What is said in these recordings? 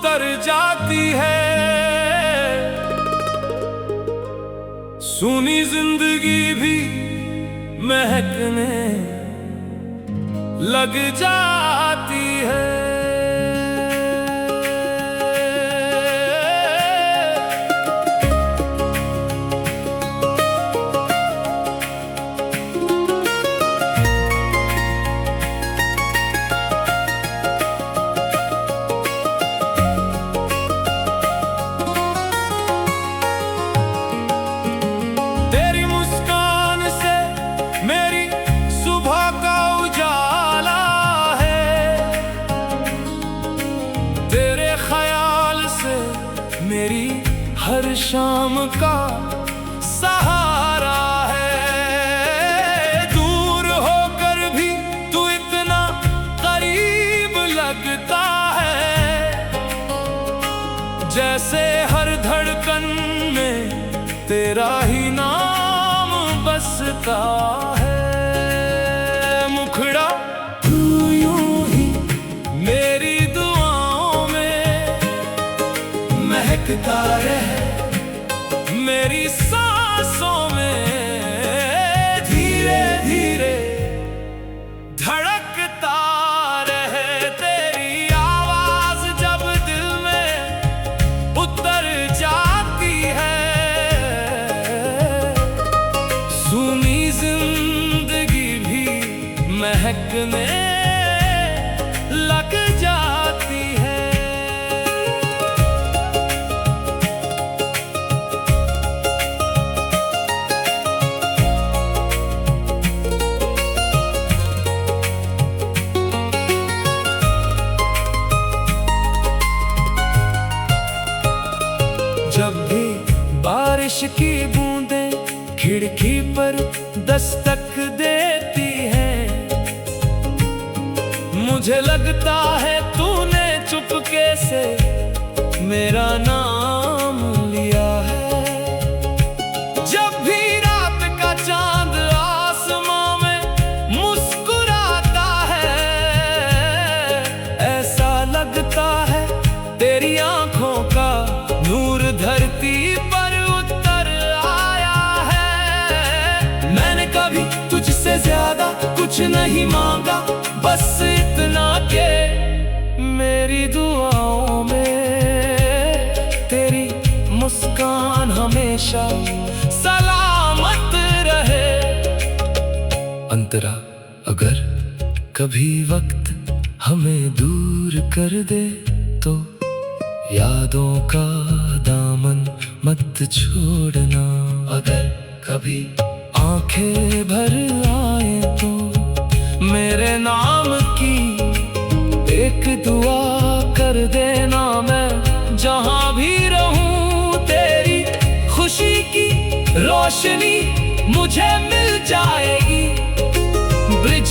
उतर जाती है। सूनी जिंदगी भी महकने लग जाती है। तेरी मुस्कान से मेरी सुबह का उजाला है, तेरे ख्याल से मेरी हर शाम का सहारा है। दूर होकर भी तू इतना करीब लगता है, जैसे हर धड़कन में तेरा ही नाम बसता है। मुखड़ा तू यूं ही मेरी दुआओं में महकता रहे, मेरी सांसों में धीरे धीरे धड़कता रहे। तेरी आवाज जब दिल में उतर जाती है, सूनी जिंदगी भी महकने लग जाती है। जब भी बारिश की बूंदें खिड़की पर दस्तक देती हैं, मुझे लगता है तूने चुपके से मेरा नाम लिया है। जब भी रात का चांद आसमां में मुस्कुराता है, ऐसा लगता है तेरी आंखों का नूर धरती पर उतर आया है। मैंने कभी तुझसे ज्यादा कुछ नहीं मांगा, बस इतना के मेरी दुआओं में तेरी मुस्कान हमेशा सलामत रहे। अंतरा अगर कभी वक्त हमें दूर कर दे, तो यादों का दामन मत छोड़ना। अगर कभी आंखें भर आए तो मेरे नाम की एक दुआ कर देना। मैं जहां भी रहूं तेरी खुशी की रोशनी मुझे मिल जाएगी। ब्रिज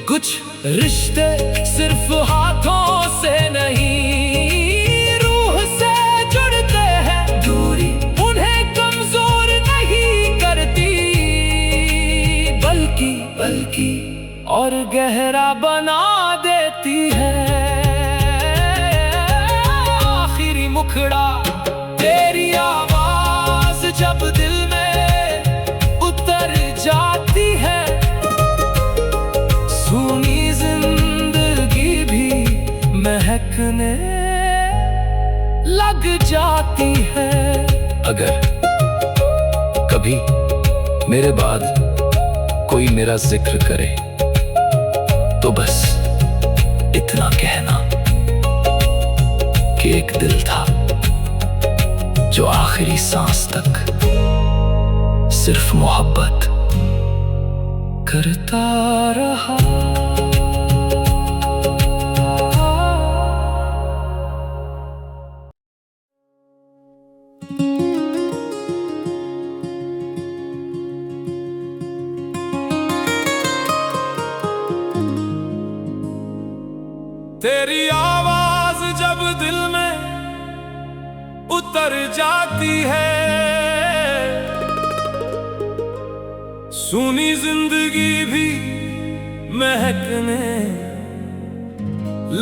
कुछ रिश्ते सिर्फ हाथों से नहीं, बल्कि और गहरा बना देती है। आखिरी मुखड़ा तेरी आवाज जब दिल में उतर जाती है, सूनी जिंदगी भी महकने लग जाती है। अगर कभी मेरे बाद कोई मेरा जिक्र करे, तो बस इतना कहना कि एक दिल था जो आखिरी सांस तक सिर्फ मोहब्बत करता रहा। तेरी आवाज जब दिल में उतर जाती है, सूनी जिंदगी भी महकने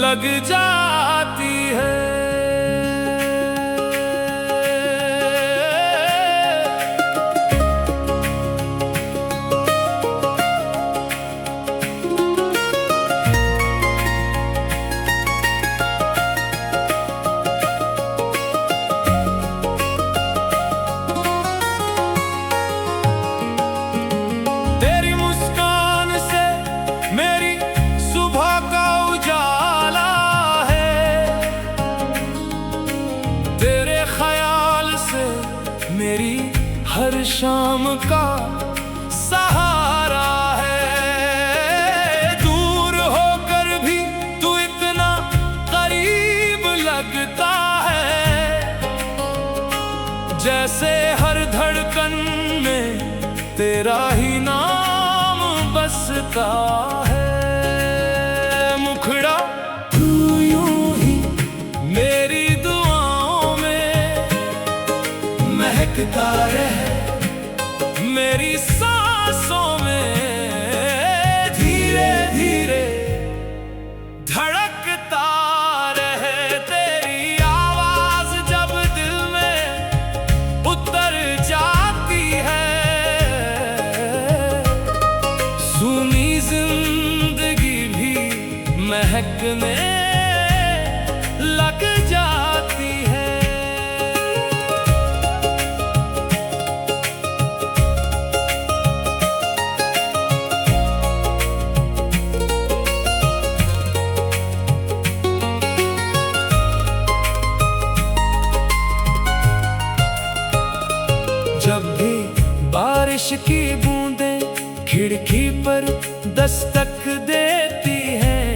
लग जाती है। शाम का सहारा है। दूर होकर भी तू इतना करीब लगता है, जैसे हर धड़कन में तेरा ही नाम बसता है। मुखड़ा तू यूं ही मेरी दुआओं में महकता रहे, मेरी सांसों में धीरे धीरे धड़कता रहे। तेरी आवाज जब दिल में उतर जाती है, सुनी जिंदगी भी महकने लग जाती है। जब भी बारिश की बूंदें खिड़की पर दस्तक देती हैं,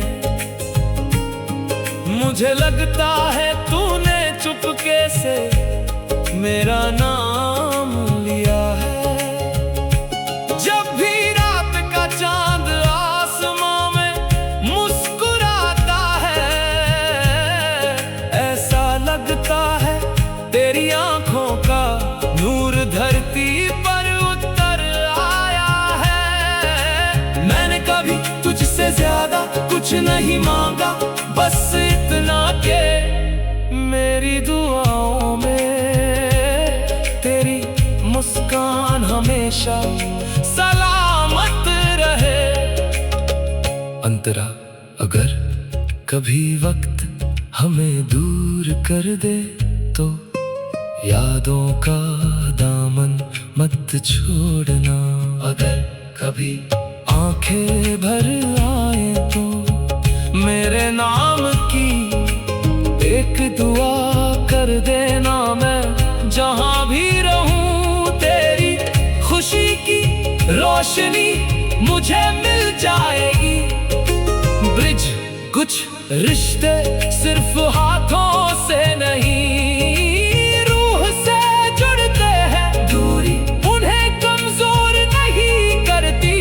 मुझे लगता है तूने चुपके से मेरा नाम लिया है। जब भी रात का चांद आसमां में मुस्कुराता है, ऐसा लगता है तेरी आंखों का नूर धरती पर उतर आया है। मैंने कभी तुझसे ज्यादा कुछ नहीं मांगा, बस इतना के मेरी दुआओं में तेरी मुस्कान हमेशा सलामत रहे। अंतरा अगर कभी वक्त हमें दूर कर दे, तो यादों का दामन मत छोड़ना। अगर कभी आंखें भर आए तो मेरे नाम की एक दुआ कर देना। मैं जहां भी रहूं तेरी खुशी की रोशनी मुझे मिल जाएगी। ब्रिज कुछ रिश्ते सिर्फ हाथों से नहीं, रूह से जुड़ते हैं। दूरी उन्हें कमजोर नहीं करती,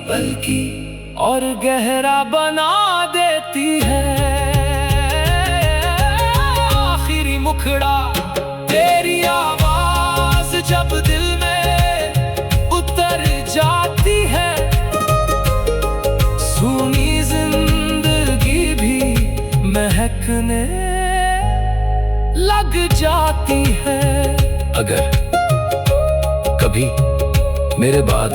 बल्कि और गहरा बना देती है। आखिरी मुखड़ा तेरी आवाज जब दिल में उतर जाती है, सुनी जिंदगी भी महकने लग जाती है। अगर कभी मेरे बाद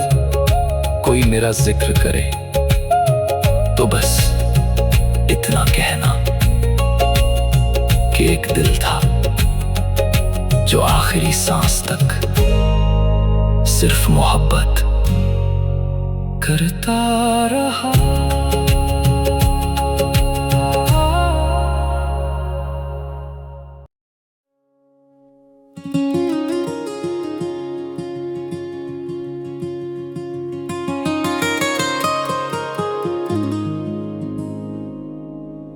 कोई मेरा जिक्र करे, तो बस इतना कहना कि एक दिल था जो आखिरी सांस तक सिर्फ मोहब्बत करता रहा।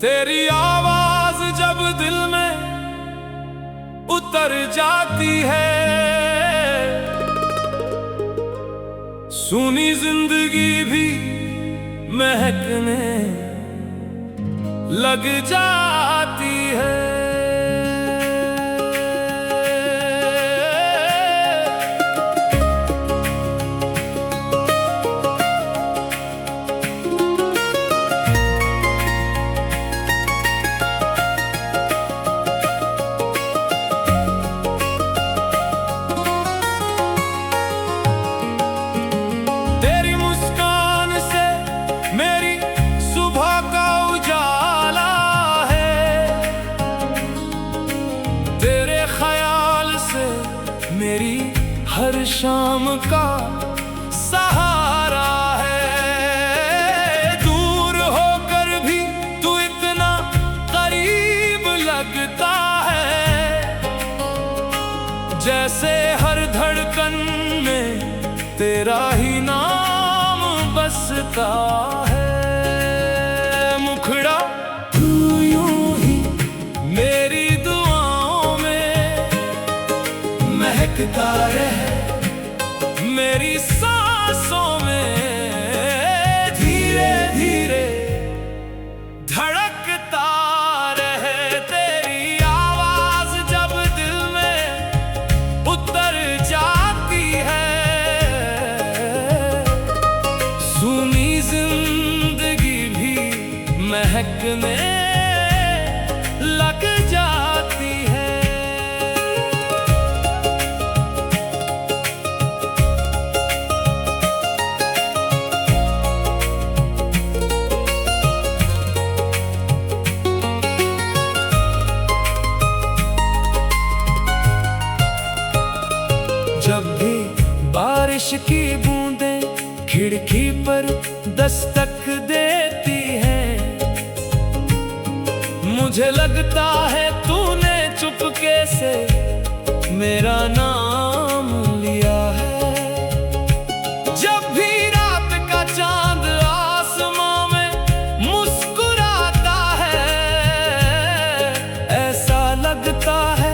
तेरी आवाज जब दिल में उतर जाती है, सुनी जिंदगी भी महकने लग जाती है। मेरी हर शाम का सहारा है। दूर होकर भी तू इतना करीब लगता है, जैसे आता है मुखड़ा तू यूं ही मेरी दुआओं में महकता रहे, मेरी सांसों में धीरे धीरे धड़कता रहे। तेरी आवाज जब दिल में उतर जाती है, सुनी जिंदगी भी महकने लग जाती है। जब भी बारिश की बूंदें खिड़की पर दस्तक देती हैं, मुझे लगता है तूने चुपके से मेरा नाम लिया है। जब भी रात का चांद आसमां में मुस्कुराता है, ऐसा लगता है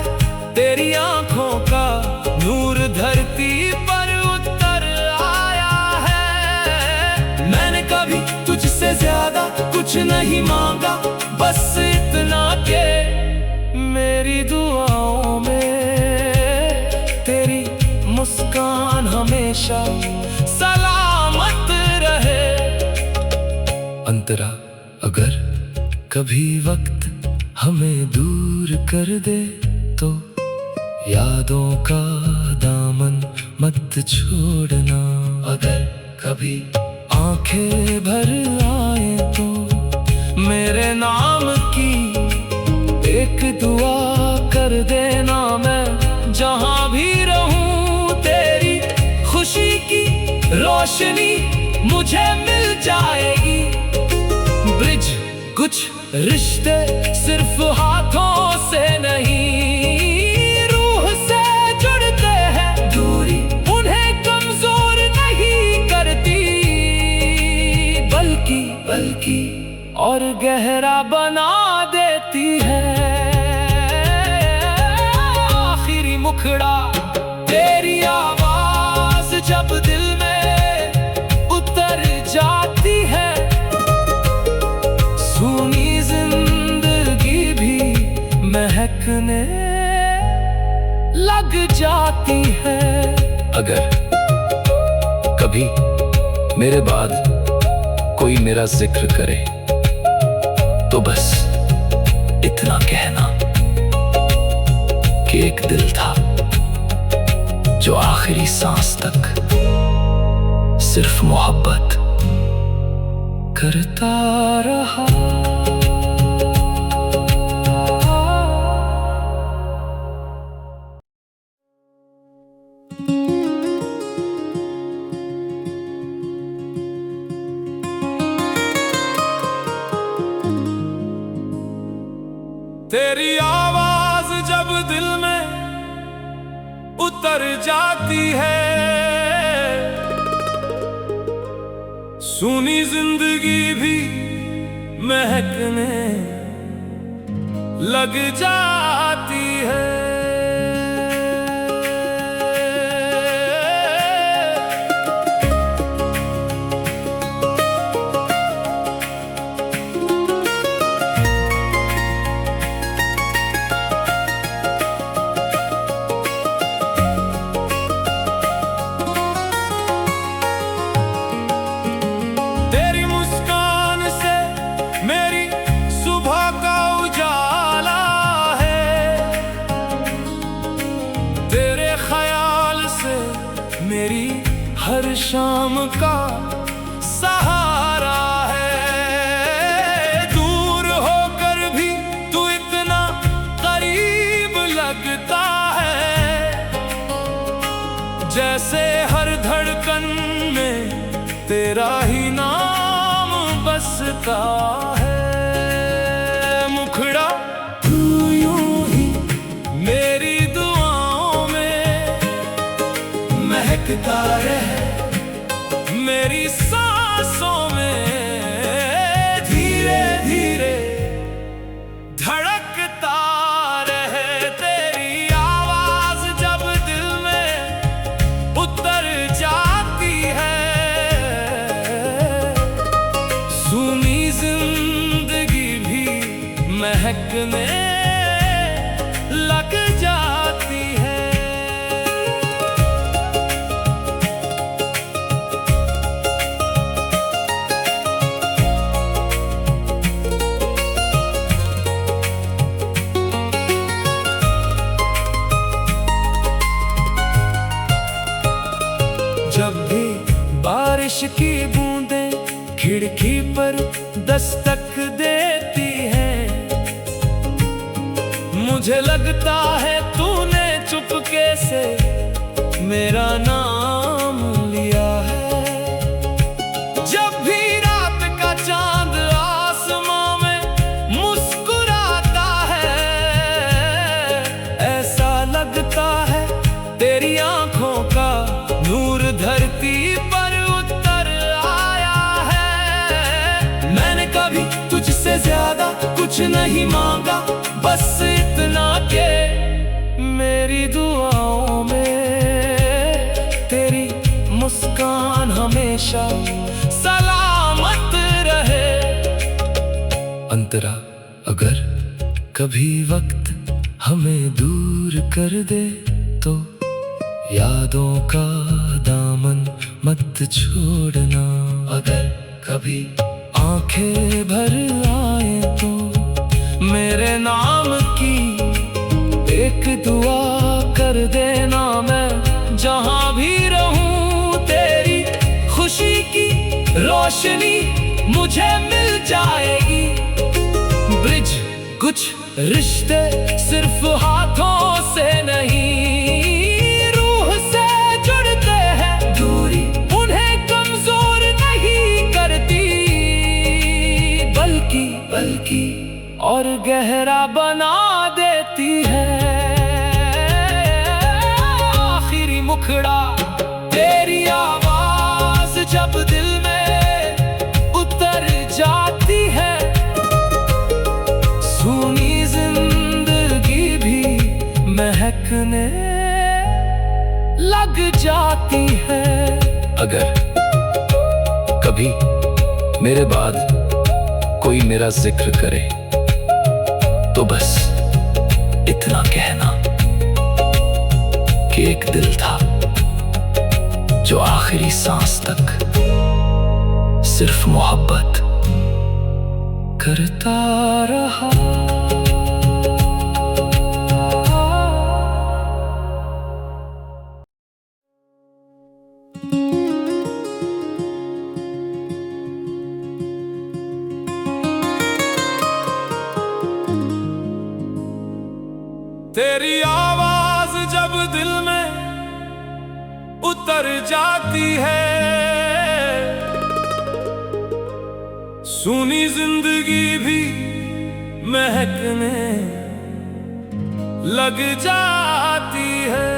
तेरी आंखों का नूर धरती पर उतर आया है। मैंने कभी तुझसे ज्यादा कुछ नहीं मांगा, बस इतना के मेरी दुआओं में तेरी मुस्कान हमेशा सलामत रहे। अंतरा अगर कभी वक्त हमें दूर कर दे तो यादों का दामन मत छोड़ना। अगर कभी आंखें भर आए तो मेरे नाम की एक दुआ कर देना। मैं जहां भी रहूं तेरी खुशी की रोशनी मुझे मिल जाएगी। ब्रिज कुछ रिश्ते सिर्फ हाथों से नहीं, बल्कि और गहरा बना देती है। आखिरी मुखड़ा तेरी आवाज जब दिल में उतर जाती है, सुनी जिंदगी भी महकने लग जाती है। अगर कभी मेरे बाद कोई मेरा जिक्र करे तो बस इतना कहना कि एक दिल था जो आखिरी सांस तक सिर्फ मोहब्बत करता रहा। तेरी आवाज जब दिल में उतर जाती है, सुनी जिंदगी भी महकने लग जाती है। मेरी हर शाम का सहारा है। दूर होकर भी तू इतना करीब लगता है, जैसे हर धड़कन में तेरा ही नाम बसता है। मुखड़ा तू यूं ही मेरी दुआओं में महकता रहे, मेरी सांसों में महकने लग जाती है। जब भी बारिश की बूंदें खिड़की पर दस्तक देती हैं, मुझे लगता है तूने चुपके से मेरा नाम लिया है। जब भी रात का चांद आसमां में मुस्कुराता है, ऐसा लगता है तेरी आंखों का नूर धरती पर उतर आया है। मैंने कभी तुझसे ज्यादा कुछ नहीं मांगा, बस इतना के मेरी दुआओं में तेरी मुस्कान हमेशा सलामत रहे। अंतरा अगर कभी वक्त हमें दूर कर दे तो यादों का दामन मत छोड़ना। अगर कभी आंखें भर आए तो मेरे नाम की एक दुआ कर देना। मैं जहां भी रहूं तेरी खुशी की रोशनी मुझे मिल जाएगी। ब्रिज कुछ रिश्ते सिर्फ हाथों से नहीं, और गहरा बना देती है। आखिरी मुखड़ा तेरी आवाज जब दिल में उतर जाती है, सुनी जिंदगी भी महकने लग जाती है। अगर कभी मेरे बाद कोई मेरा जिक्र करे तो बस इतना कहना कि एक दिल था जो आखिरी सांस तक सिर्फ मोहब्बत करता रहा। तेरी आवाज जब दिल में उतर जाती है, सुनी जिंदगी भी महकने लग जाती है।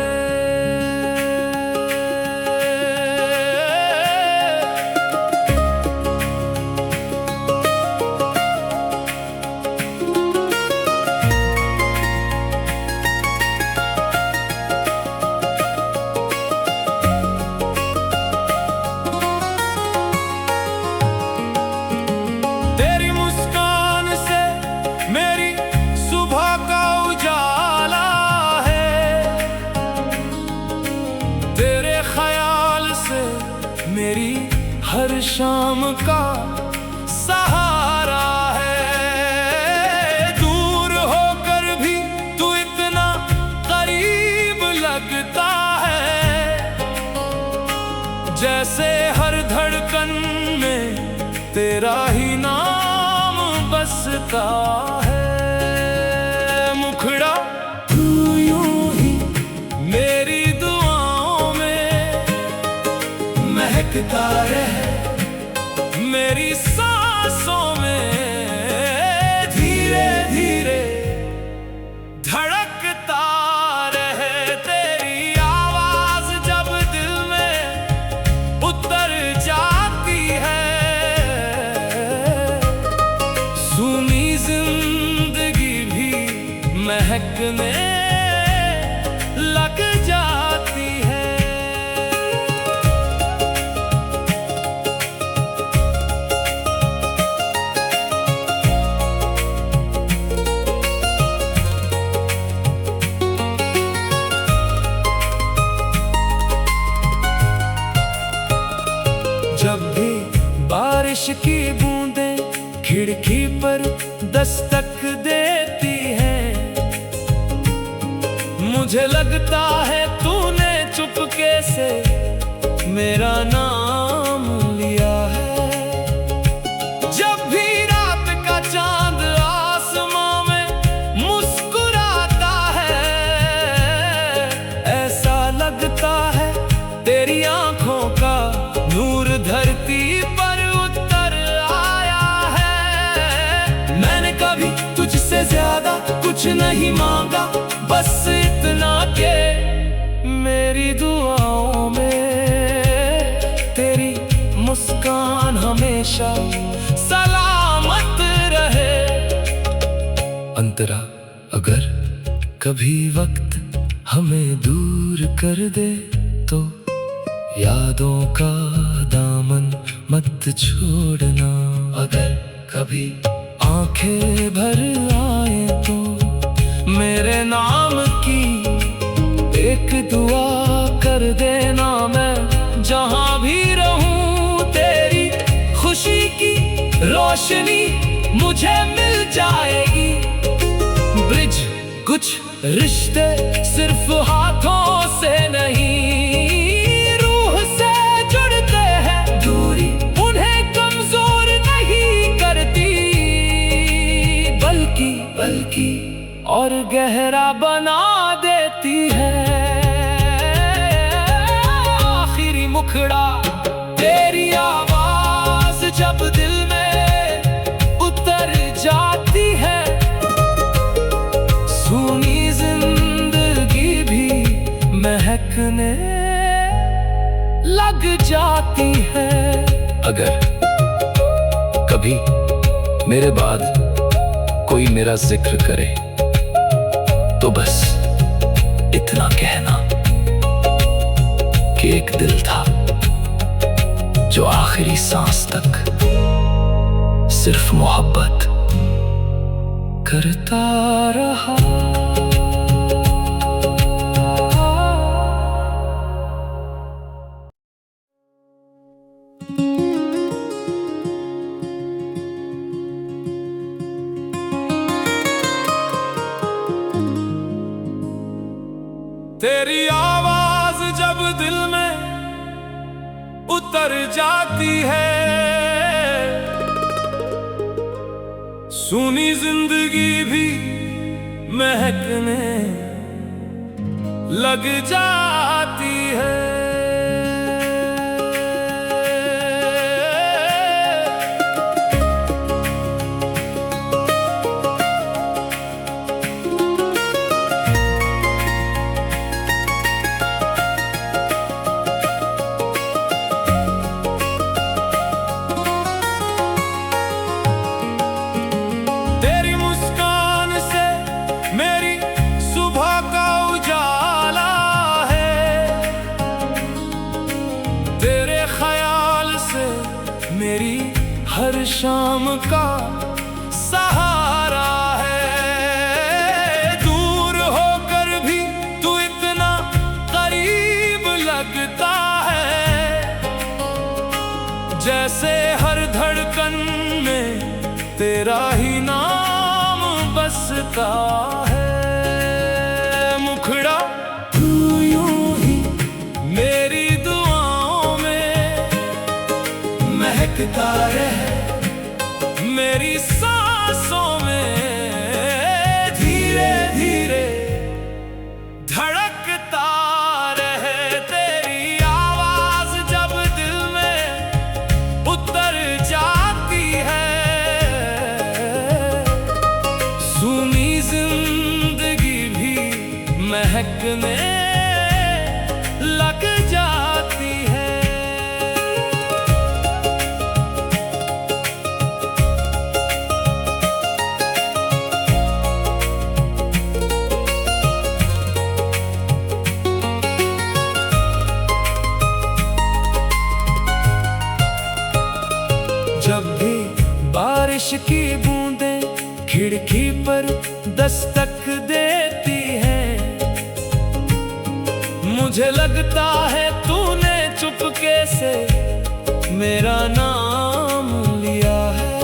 मेरी हर शाम का सहारा है। दूर होकर भी तू इतना करीब लगता है, जैसे हर धड़कन में तेरा ही नाम बसता है। मुखड़ा तू यूं ही मेरी दुआओं में महकता रहे, मेरी सांसों में धीरे धीरे धड़कता रहे। तेरी आवाज जब दिल में उतर जाती है, सुनी जिंदगी भी महकने लग जाती है। मुझे लगता है तूने चुपके से मेरा नाम लिया है। जब भी रात का चांद आसमां में मुस्कुराता है, ऐसा लगता है तेरी आंखों का नूर धरती पर उतर आया है। मैंने कभी तुझसे ज्यादा कुछ नहीं मांगा, बस इतना के मेरी दुआओं में तेरी मुस्कान हमेशा सलामत रहे। अंतरा अगर कभी वक्त हमें दूर कर दे तो यादों का दामन मत छोड़ना। अगर कभी आंखें भर आए तो मेरे नाम की एक दुआ कर देना। मैं जहां भी रहूं तेरी खुशी की रोशनी मुझे मिल जाएगी। ब्रिज कुछ रिश्ते सिर्फ हाथों से नहीं, रूह से जुड़ते हैं। दूरी उन्हें कमजोर नहीं करती, बल्कि और गहरा बना देती है। आखिरी मुखड़ा तेरी आवाज जब दिल में उतर जाती है, सूनी जिंदगी भी महकने लग जाती है। अगर कभी मेरे बाद कोई मेरा जिक्र करे तो बस इतना कहना कि एक दिल था जो आखिरी सांस तक सिर्फ मोहब्बत करता रहा। तेरी आवाज जब दिल में उतर जाती है, सूनी जिंदगी भी महकने लग जाती है। मेरी हर शाम का सहारा है। दूर होकर भी तू इतना करीब लगता है, जैसे हर धड़कन में तेरा ही नाम बसता है। मुखड़ा तू यूं ही मेरी दुआओं में महकता रहे, मेरी सांसों में धीरे धीरे धड़कता रहे। तेरी आवाज जब दिल में उतर जाती है, सूनी जिंदगी भी महकने लग जाती है। जब भी बारिश की बूंदें खिड़की पर दस्तक देती हैं, मुझे लगता है तूने चुपके से मेरा नाम लिया है।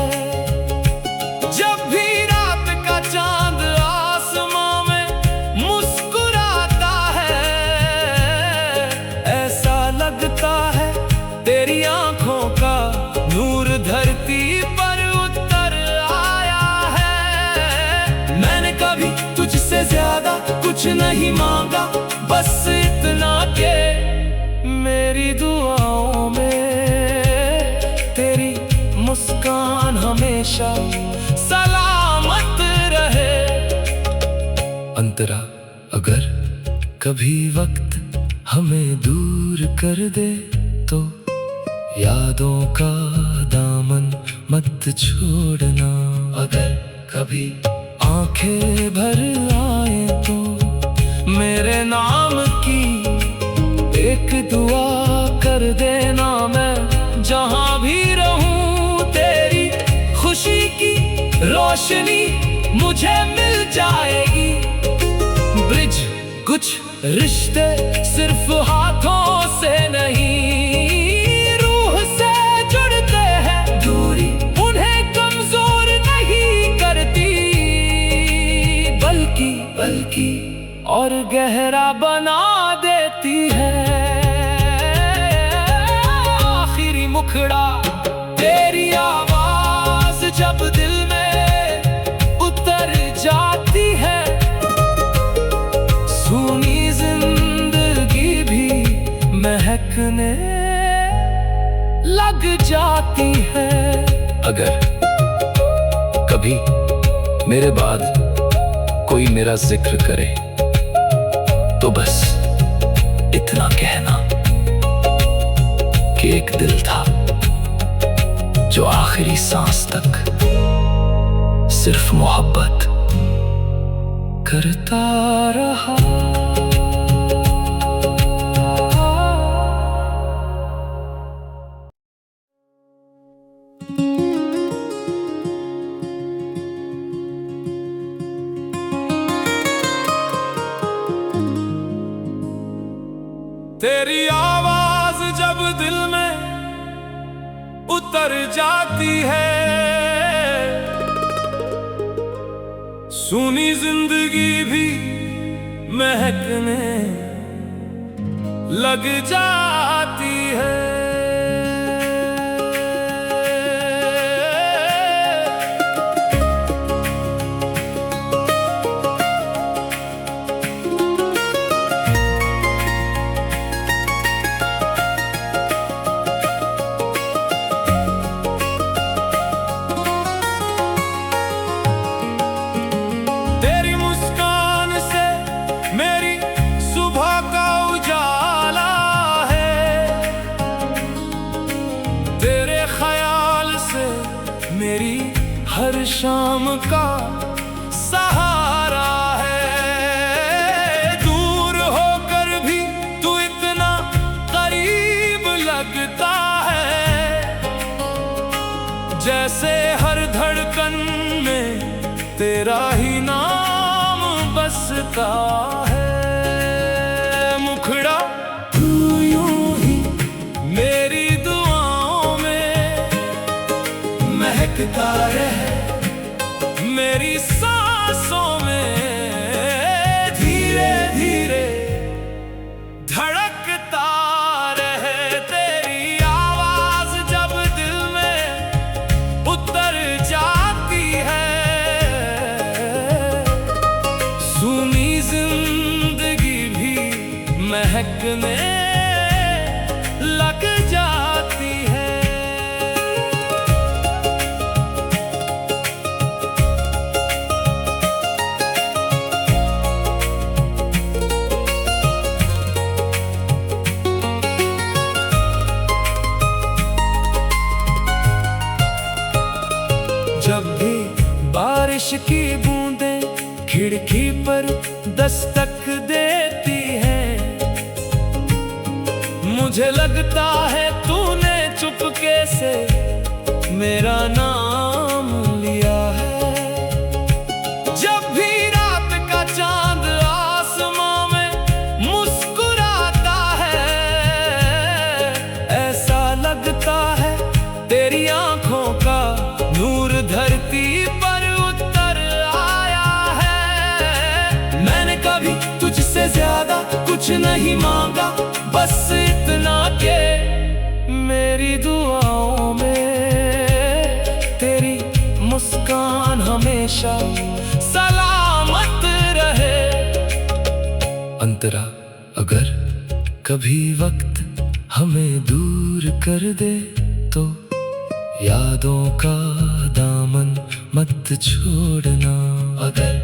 जब भी रात का चांद आसमां में मुस्कुराता कुछ नहीं मांगा, बस इतना के मेरी दुआओं में तेरी मुस्कान हमेशा सलामत रहे। अंतरा अगर कभी वक्त हमें दूर कर दे तो यादों का दामन मत छोड़ना। अगर कभी आंखें भर आए तो मेरे नाम की एक दुआ कर देना। मैं जहां भी रहूं तेरी खुशी की रोशनी मुझे मिल जाएगी। ब्रिज कुछ रिश्ते सिर्फ हाथों से नहीं, रूह से जुड़ते हैं। दूरी उन्हें कमजोर नहीं करती, बल्कि और गहरा बना देती है। आखिरी मुखड़ा तेरी आवाज जब दिल में उतर जाती है, सुनी जिंदगी भी महकने लग जाती है। अगर कभी मेरे बाद कोई मेरा जिक्र करे तो बस इतना कहना कि एक दिल था जो आखिरी सांस तक सिर्फ मोहब्बत करता रहा। तेरी आवाज जब दिल में उतर जाती है, सुनी जिंदगी भी महकने लग जाती है। मेरी हर शाम का सहारा है। दूर होकर भी तू इतना करीब लगता है, जैसे हर धड़कन में तेरा ही नाम बसता है। मुखड़ा तू यूं ही मेरी दुआओं में महकता रहे, मेरी सांसों में धीरे धीरे धड़कता रहे। तेरी आवाज जब दिल में उतर जाती है, सुनी जिंदगी भी महकने लग जाती है। जब भी बारिश की बूंदें खिड़की पर दस्तक देती हैं, मुझे लगता है तूने चुपके से मेरा नाम लिया है। जब भी रात का चांद आसमां में मुस्कुराता है, ऐसा लगता है तेरी आंखों का नूर धरती पर उतर आया है। मैंने कभी तुझसे ज्यादा कुछ नहीं मांगा, बस इतना के मेरी दुआओं में तेरी मुस्कान हमेशा सलामत रहे। अंतरा। अगर कभी वक्त हमें दूर कर दे तो यादों का दामन मत छोड़ना। अगर